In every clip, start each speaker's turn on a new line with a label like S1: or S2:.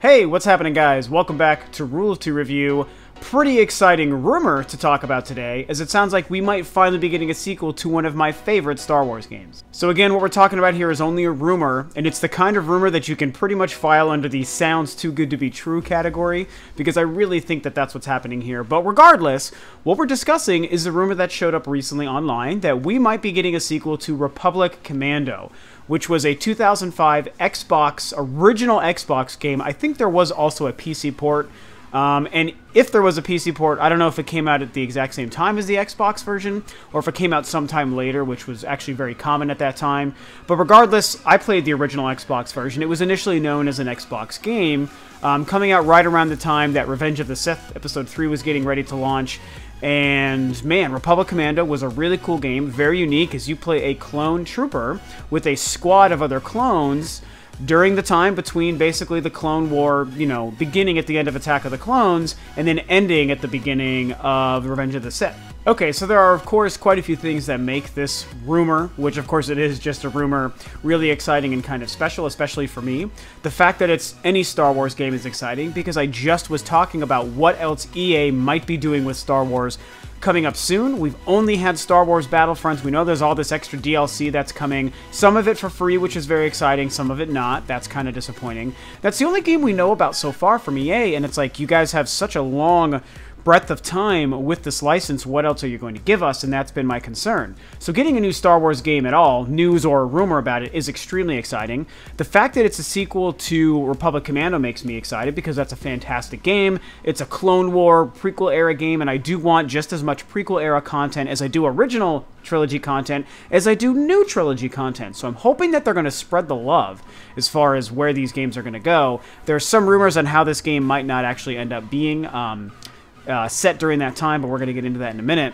S1: Hey, what's happening, guys? Welcome back to Rule of Two Review. Pretty exciting rumor to talk about today, as it sounds like we might finally be getting a sequel to one of my favorite Star Wars games. So again, what we're talking about here is only a rumor, and it's the kind of rumor that you can pretty much file under the sounds too good to be true category, because I really think that that's what's happening here. But regardless, what we're discussing is the rumor that showed up recently online that we might be getting a sequel to Republic Commando, which was a 2005 original Xbox game. I think there was also a PC port. And if there was a PC port, I don't know if it came out at the exact same time as the Xbox version, or if it came out sometime later, which was actually very common at that time. But regardless, I played the original Xbox version. It was initially known as an Xbox game, coming out right around the time that Revenge of the Sith Episode 3 was getting ready to launch. And man, Republic Commando was a really cool game, very unique, as you play a clone trooper with a squad of other clones during the time between basically the Clone War, beginning at the end of Attack of the Clones, and then ending at the beginning of Revenge of the Sith. Okay, so there are, of course, quite a few things that make this rumor, which of course it is just a rumor, really exciting and kind of special, especially for me. The fact that it's any Star Wars game is exciting, because I just was talking about what else EA might be doing with Star Wars coming up soon. We've only had Star Wars Battlefronts. We know there's all this extra DLC that's coming. Some of it for free, which is very exciting. Some of it not. That's kind of disappointing. That's the only game we know about so far from EA, and it's like, you guys have such a long breadth of time with this license. What else are you going to give us? And that's been my concern. So getting a new Star Wars game at all, news or rumor about it, is extremely exciting. The fact that it's a sequel to Republic Commando makes me excited, because that's a fantastic game. It's a Clone War prequel era game, and I do want just as much prequel era content as I do original trilogy content, as I do new trilogy content. So I'm hoping that they're going to spread the love as far as where these games are going to go. There are some rumors on how this game might not actually end up being set during that time, but we're going to get into that in a minute.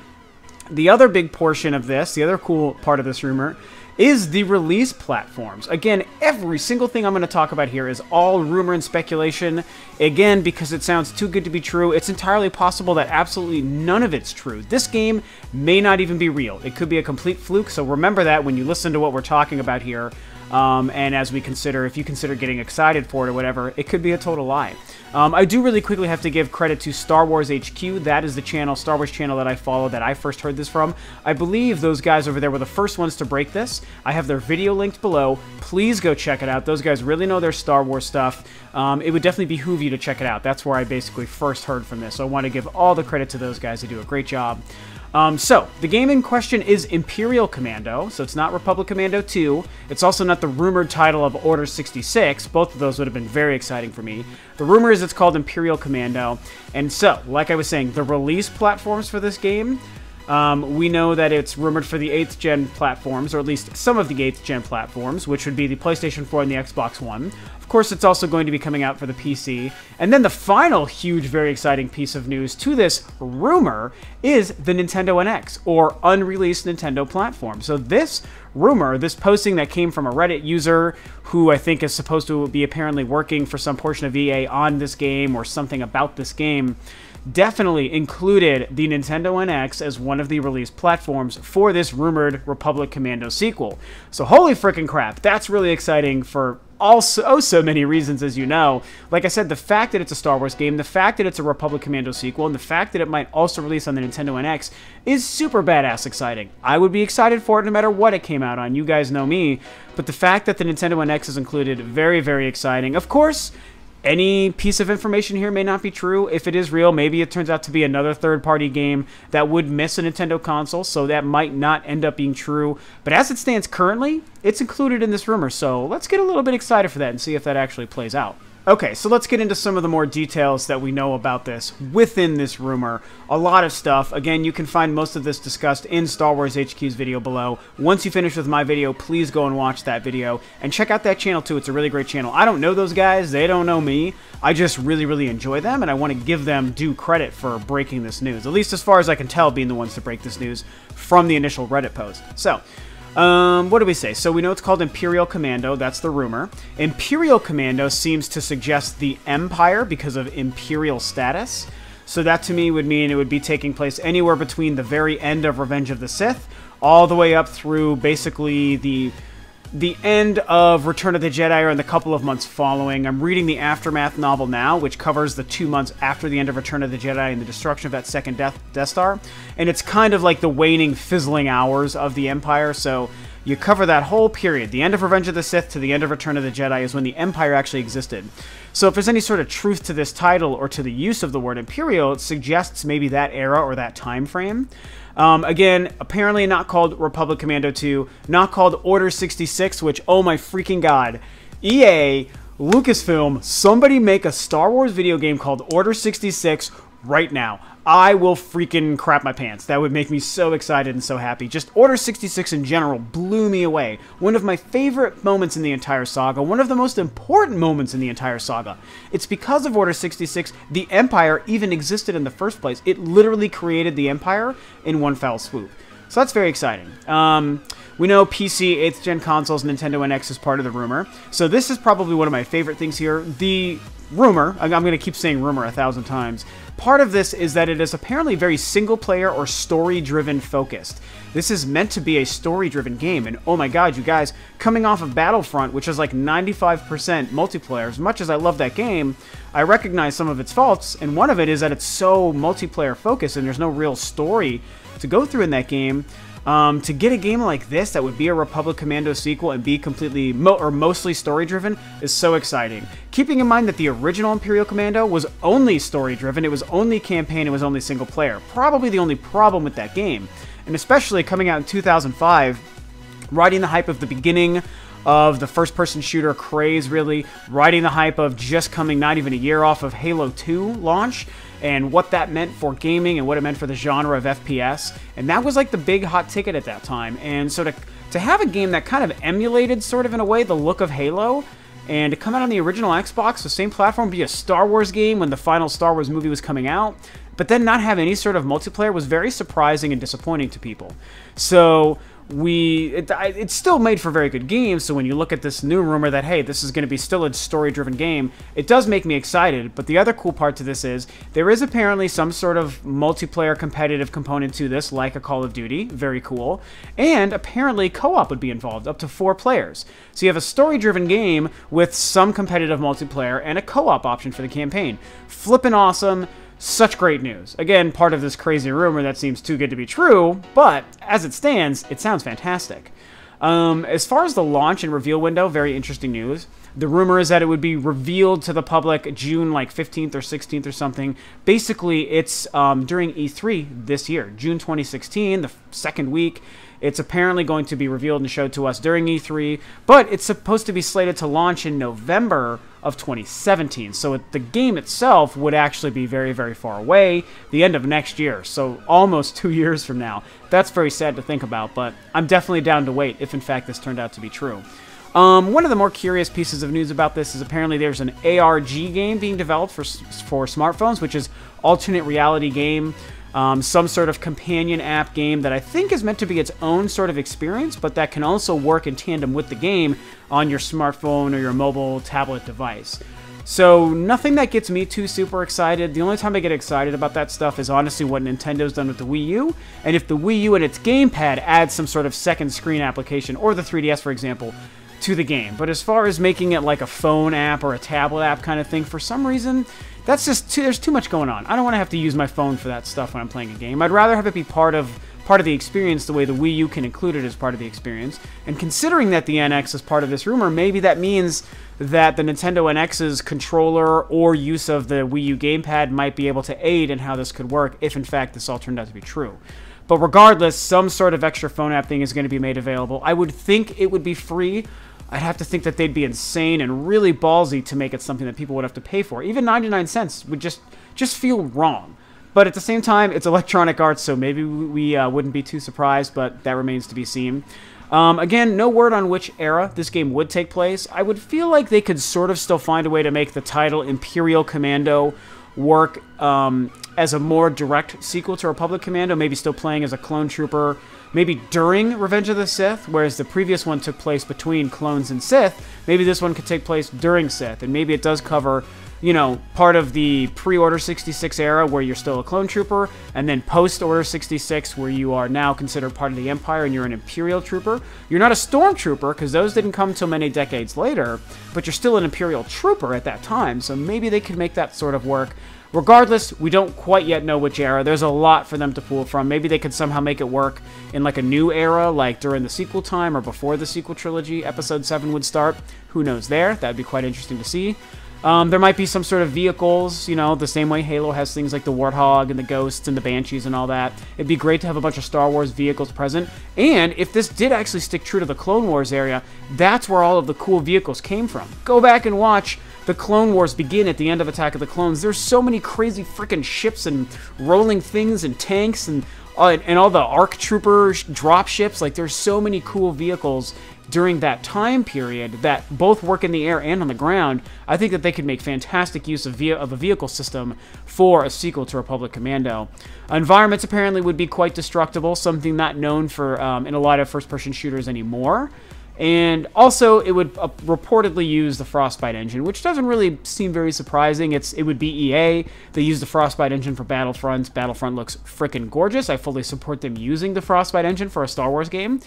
S1: The other big portion of this, the other cool part of this rumor, is the release platforms. Again, every single thing I'm going to talk about here is all rumor and speculation. Again, because it sounds too good to be true, it's entirely possible that absolutely none of it's true. This game may not even be real. It could be a complete fluke, so remember that when you listen to what we're talking about here. And as we consider, if you consider getting excited for it or whatever, it could be a total lie. I do really quickly have to give credit to Star Wars HQ. That is the channel, Star Wars channel that I follow, that I first heard this from. I believe those guys over there were the first ones to break this. I have their video linked below. Please go check it out. Those guys really know their Star Wars stuff. It would definitely behoove you to check it out. That's where I basically first heard from this. So I want to give all the credit to those guys. They do a great job. So, the game in question is Imperial Commando, so it's not Republic Commando 2. It's also not the rumored title of Order 66. Both of those would have been very exciting for me. The rumor is it's called Imperial Commando. And so, like I was saying, the release platforms for this game, we know that it's rumored for the 8th-Gen platforms, or at least some of the 8th-Gen platforms, which would be the PlayStation 4 and the Xbox One. Of course, it's also going to be coming out for the PC. And then the final huge, very exciting piece of news to this rumor is the Nintendo NX, or unreleased Nintendo platform. So this rumor, this posting that came from a Reddit user who I think is supposed to be apparently working for some portion of EA on this game or something about this game, definitely included the Nintendo NX as one of the release platforms for this rumored Republic Commando sequel. So holy frickin' crap, that's really exciting for also so many reasons, as you know. Like I said, the fact that it's a Star Wars game, the fact that it's a Republic Commando sequel, and the fact that it might also release on the Nintendo NX is super badass exciting. I would be excited for it no matter what it came out on. You guys know me. But the fact that the Nintendo NX is included, very, very exciting. Of course, any piece of information here may not be true. If it is real, maybe it turns out to be another third-party game that would miss a Nintendo console, so that might not end up being true. But as it stands currently, it's included in this rumor, so let's get a little bit excited for that and see if that actually plays out. Okay, so let's get into some of the more details that we know about this within this rumor. A lot of stuff. Again, you can find most of this discussed in Star Wars HQ's video below. Once you finish with my video, please go and watch that video. And check out that channel too. It's a really great channel. I don't know those guys. They don't know me. I just really, really enjoy them, and I want to give them due credit for breaking this news. At least as far as I can tell, being the ones to break this news from the initial Reddit post. So, what do we say? So we know it's called Imperial Commando. That's the rumor. Imperial Commando seems to suggest the Empire because of Imperial status. So that to me would mean it would be taking place anywhere between the very end of Revenge of the Sith all the way up through basically the the end of Return of the Jedi or in the couple of months following. I'm reading the Aftermath novel now, which covers the 2 months after the end of Return of the Jedi and the destruction of that second Death Star. And it's kind of like the waning, fizzling hours of the Empire, so you cover that whole period. The end of Revenge of the Sith to the end of Return of the Jedi is when the Empire actually existed. So if there's any sort of truth to this title or to the use of the word Imperial, it suggests maybe that era or that time frame. Again, apparently not called Republic Commando 2, not called Order 66, which, oh my freaking god, EA, Lucasfilm, somebody make a Star Wars video game called Order 66 right now. I will freaking crap my pants. That would make me so excited and so happy. Just Order 66 in general blew me away. One of my favorite moments in the entire saga. One of the most important moments in the entire saga. It's because of Order 66 the Empire even existed in the first place. It literally created the Empire in one foul swoop. So that's very exciting. We know PC, 8th-gen consoles, Nintendo NX is part of the rumor. So this is probably one of my favorite things here. The rumor, I'm going to keep saying rumor 1,000 times, part of this is that it is apparently very single-player or story-driven focused. This is meant to be a story-driven game, and oh my god, you guys, coming off of Battlefront, which is like 95% multiplayer, as much as I love that game, I recognize some of its faults, and one of it is that it's so multiplayer-focused and there's no real story to go through in that game. To get a game like this that would be a Republic Commando sequel and be completely or mostly story-driven is so exciting. Keeping in mind that the original Imperial Commando was only story-driven, it was only campaign, it was only single-player. Probably the only problem with that game. And especially coming out in 2005, riding the hype of the beginning of the first-person shooter craze, really, riding the hype of just coming not even a year off of Halo 2 launch, and what that meant for gaming and what it meant for the genre of FPS. And that was like the big hot ticket at that time. And so to have a game that kind of emulated, sort of in a way, the look of Halo, and to come out on the original Xbox, the same platform, be a Star Wars game when the final Star Wars movie was coming out, but then not have any sort of multiplayer was very surprising and disappointing to people. So it's still made for very good games, so when you look at this new rumor that, hey, this is going to be still a story-driven game, it does make me excited. But the other cool part to this is, there is apparently some sort of multiplayer competitive component to this, like a Call of Duty, very cool, and apparently co-op would be involved, up to 4 players. So you have a story-driven game with some competitive multiplayer and a co-op option for the campaign. Flippin' awesome. Such great news. Again, part of this crazy rumor that seems too good to be true, but as it stands, it sounds fantastic. As far as the launch and reveal window, very interesting news. The rumor is that it would be revealed to the public June like 15th or 16th or something. Basically, it's during E3 this year, June 2016, the second week. It's apparently going to be revealed and showed to us during E3, but it's supposed to be slated to launch in November of 2017. So the game itself would actually be very, very far away, the end of next year, so almost 2 years from now. That's very sad to think about, but I'm definitely down to wait if in fact this turned out to be true. One of the more curious pieces of news about this is apparently there's an ARG game being developed for smartphones, which is alternate reality game. Some sort of companion app game that I think is meant to be its own sort of experience, but that can also work in tandem with the game on your smartphone or your mobile tablet device. So nothing that gets me too super excited. The only time I get excited about that stuff is honestly what Nintendo's done with the Wii U, and if the Wii U and its gamepad adds some sort of second screen application, or the 3DS for example, to the game. But as far as making it like a phone app or a tablet app kind of thing, for some reason, that's just there's too much going on. I don't want to have to use my phone for that stuff when I'm playing a game. I'd rather have it be part of the experience the way the Wii U can include it as part of the experience. And considering that the NX is part of this rumor, maybe that means that the Nintendo NX's controller or use of the Wii U gamepad might be able to aid in how this could work if in fact this all turned out to be true. But regardless, some sort of extra phone app thing is going to be made available. I would think it would be free. I'd have to think that they'd be insane and really ballsy to make it something that people would have to pay for. Even 99 cents would just feel wrong. But at the same time, it's Electronic Arts, so maybe we wouldn't be too surprised, but that remains to be seen. Again, no word on which era this game would take place. I would feel like they could sort of still find a way to make the title Imperial Commando work as a more direct sequel to Republic Commando, maybe still playing as a clone trooper, maybe during Revenge of the Sith, whereas the previous one took place between clones and Sith. Maybe this one could take place during Sith, and maybe it does cover, you know, part of the pre-Order 66 era where you're still a clone trooper, and then post-Order 66 where you are now considered part of the Empire and you're an Imperial trooper. You're not a Stormtrooper, because those didn't come till many decades later, but you're still an Imperial trooper at that time, so maybe they could make that sort of work. Regardless, we don't quite yet know which era. There's a lot for them to pull from. Maybe they could somehow make it work in like a new era, like during the sequel time or before the sequel trilogy, Episode 7 would start. Who knows there? That'd be quite interesting to see. There might be some sort of vehicles, you know, the same way Halo has things like the Warthog and the Ghosts and the Banshees and all that. It'd be great to have a bunch of Star Wars vehicles present. And if this did actually stick true to the Clone Wars area, that's where all of the cool vehicles came from. Go back and watch the Clone Wars begin at the end of Attack of the Clones. There's so many crazy freaking ships and rolling things and tanks and all the ARC Troopers, drop ships. Like, there's so many cool vehicles during that time period that both work in the air and on the ground. I think that they could make fantastic use of a vehicle system for a sequel to Republic Commando. Environments apparently would be quite destructible, something not known for in a lot of first-person shooters anymore. And also, it would reportedly use the Frostbite engine, which doesn't really seem very surprising. It would be EA. They use the Frostbite engine for Battlefront. Battlefront looks freaking gorgeous. I fully support them using the Frostbite engine for a Star Wars game.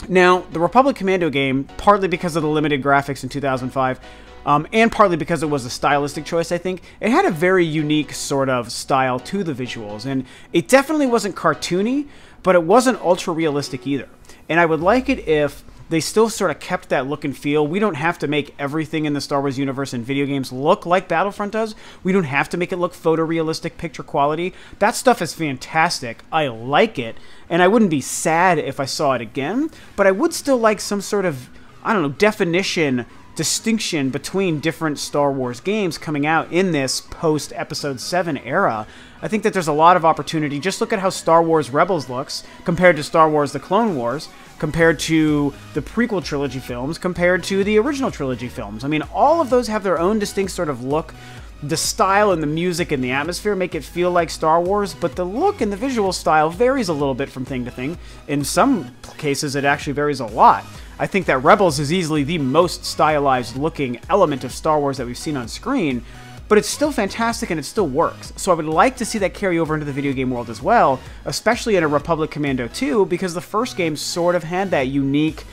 S1: Now, the Republic Commando game, partly because of the limited graphics in 2005, and partly because it was a stylistic choice, I think, it had a very unique sort of style to the visuals. And it definitely wasn't cartoony, but it wasn't ultra-realistic either. And I would like it if they still sort of kept that look and feel. We don't have to make everything in the Star Wars universe and video games look like Battlefront does. We don't have to make it look photorealistic, picture quality. That stuff is fantastic. I like it, and I wouldn't be sad if I saw it again, but I would still like some sort of, I don't know, definition, distinction between different Star Wars games coming out in this post-Episode 7 era. I think that there's a lot of opportunity. Just look at how Star Wars Rebels looks compared to Star Wars The Clone Wars, compared to the prequel trilogy films, compared to the original trilogy films. I mean, all of those have their own distinct sort of look. The style and the music and the atmosphere make it feel like Star Wars, but the look and the visual style varies a little bit from thing to thing. In some cases, it actually varies a lot. I think that Rebels is easily the most stylized looking element of Star Wars that we've seen on screen, but it's still fantastic and it still works. So I would like to see that carry over into the video game world as well, especially in a Republic Commando 2, because the first game sort of had that unique,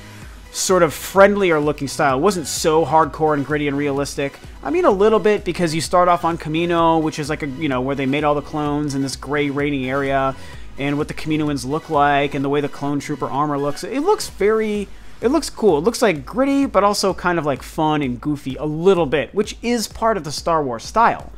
S1: sort of friendlier looking style. It wasn't so hardcore and gritty and realistic. I mean, a little bit, because you start off on Commando, which is like a, you know, where they made all the clones in this gray rainy area, and what the Kaminoans look like, and the way the clone trooper armor looks. It looks cool. It looks like gritty, but also kind of like fun and goofy a little bit, which is part of the Star Wars style.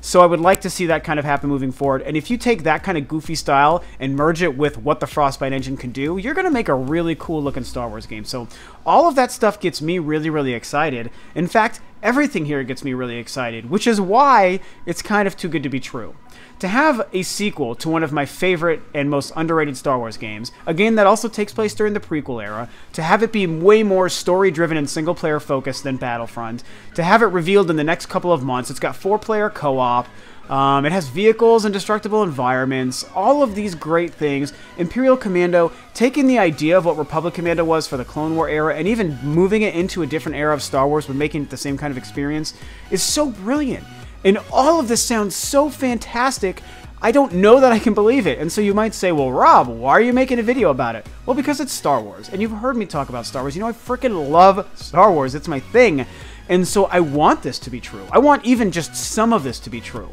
S1: So I would like to see that kind of happen moving forward. And if you take that kind of goofy style and merge it with what the Frostbite engine can do, you're going to make a really cool looking Star Wars game. So all of that stuff gets me really, really excited. In fact, everything here gets me really excited, which is why it's kind of too good to be true. To have a sequel to one of my favorite and most underrated Star Wars games, a game that also takes place during the prequel era, to have it be way more story-driven and single-player focused than Battlefront, to have it revealed in the next couple of months. It's got 4-player co-op, it has vehicles and destructible environments, all of these great things. Imperial Commando, taking the idea of what Republic Commando was for the Clone War era and even moving it into a different era of Star Wars but making it the same kind of experience, is so brilliant. And all of this sounds so fantastic, I don't know that I can believe it. And so you might say, well, Rob, why are you making a video about it? Well, because it's Star Wars. And you've heard me talk about Star Wars. You know, I freaking love Star Wars. It's my thing. And so I want this to be true. I want even just some of this to be true.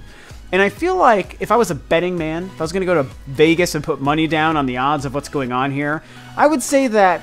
S1: And I feel like if I was a betting man, if I was going to go to Vegas and put money down on the odds of what's going on here, I would say that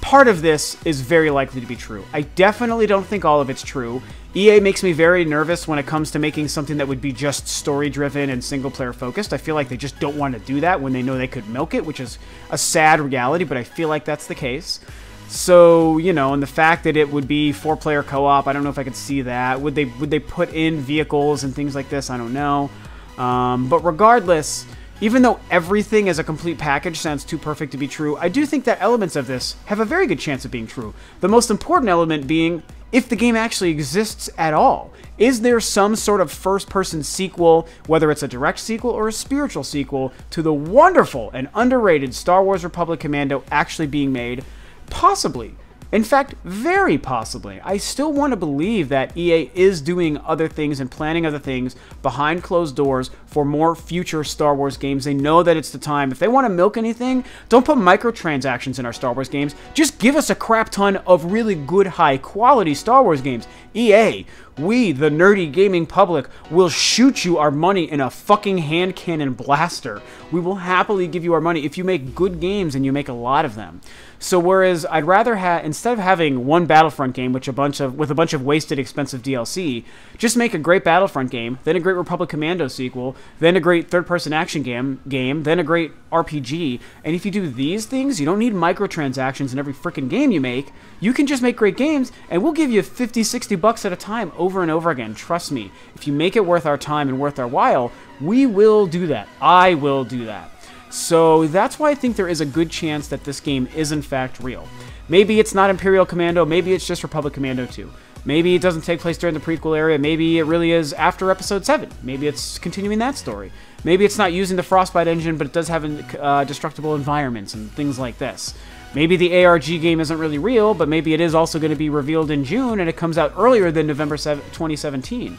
S1: part of this is very likely to be true. I definitely don't think all of it's true. EA makes me very nervous when it comes to making something that would be just story-driven and single-player focused. I feel like they just don't want to do that when they know they could milk it, which is a sad reality, but I feel like that's the case. So, you know, and the fact that it would be 4-player co-op, I don't know if I could see that. Would they put in vehicles and things like this? I don't know. But regardless, even though everything as a complete package sounds too perfect to be true, I do think that elements of this have a very good chance of being true. The most important element being if the game actually exists at all. Is there some sort of first-person sequel, whether it's a direct sequel or a spiritual sequel, to the wonderful and underrated Star Wars Republic Commando actually being made? Possibly. In fact, very possibly. I still want to believe that EA is doing other things and planning other things behind closed doors for more future Star Wars games. They know that it's the time. If they want to milk anything, don't put microtransactions in our Star Wars games. Just give us a crap ton of really good, high-quality Star Wars games. EA, we, the nerdy gaming public, will shoot you our money in a fucking hand cannon blaster. We will happily give you our money if you make good games and you make a lot of them. So whereas I'd rather have, instead of having one Battlefront game with a bunch of wasted, expensive DLC, just make a great Battlefront game, then a great Republic Commando sequel, then a great third-person action game, then a great RPG. And if you do these things, you don't need microtransactions in every freaking game you make. You can just make great games, and we'll give you 50, 60 bucks at a time over and over again. Trust me. If you make it worth our time and worth our while, we will do that. I will do that. So that's why I think there is a good chance that this game is in fact real. Maybe it's not Imperial Commando, maybe it's just Republic Commando 2. Maybe it doesn't take place during the prequel area, maybe it really is after Episode 7. Maybe it's continuing that story. Maybe it's not using the Frostbite engine, but it does have destructible environments and things like this. Maybe the ARG game isn't really real, but maybe it is also going to be revealed in June and it comes out earlier than November 2017.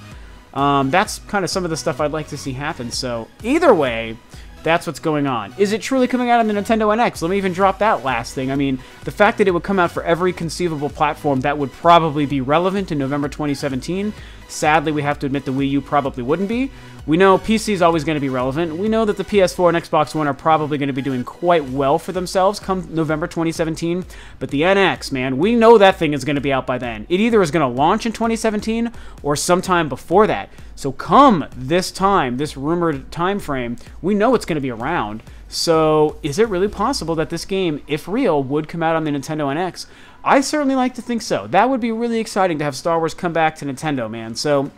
S1: That's kind of some of the stuff I'd like to see happen, so either way, that's what's going on. Is it truly coming out on the Nintendo NX? Let me even drop that last thing. I mean, the fact that it would come out for every conceivable platform that would probably be relevant in November 2017, sadly we have to admit the Wii U probably wouldn't be. We know PC is always going to be relevant. We know that the PS4 and Xbox One are probably going to be doing quite well for themselves come November 2017, but the NX, man, we know that thing is going to be out by then. It either is going to launch in 2017 or sometime before that. So come this time, this rumored time frame, we know it's going to be around. So is it really possible that this game, if real, would come out on the Nintendo NX? I certainly like to think so. That would be really exciting to have Star Wars come back to Nintendo, man. So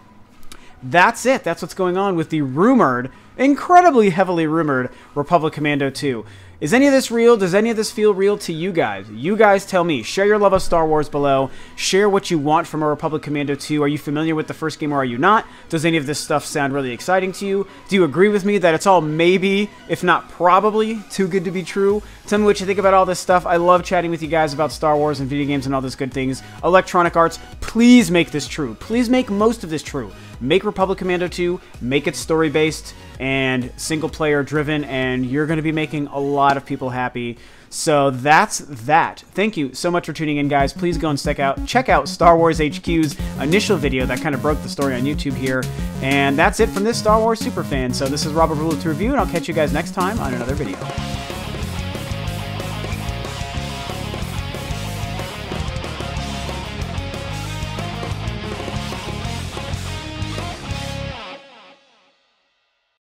S1: that's it. That's what's going on with the rumored, incredibly heavily rumored, Republic Commando 2. Is any of this real? Does any of this feel real to you guys? You guys tell me. Share your love of Star Wars below. Share what you want from a Republic Commando 2. Are you familiar with the first game or are you not? Does any of this stuff sound really exciting to you? Do you agree with me that it's all maybe, if not probably, too good to be true? Tell me what you think about all this stuff. I love chatting with you guys about Star Wars and video games and all those good things. Electronic Arts, please make this true. Please make most of this true. Make Republic Commando 2, make it story-based and single-player driven, and you're going to be making a lot of people happy. So that's that. Thank you so much for tuning in, guys. Please go and check out Star Wars HQ's initial video that kind of broke the story on YouTube here. And that's it from this Star Wars superfan. So this is Robert Rule to Review, and I'll catch you guys next time on another video.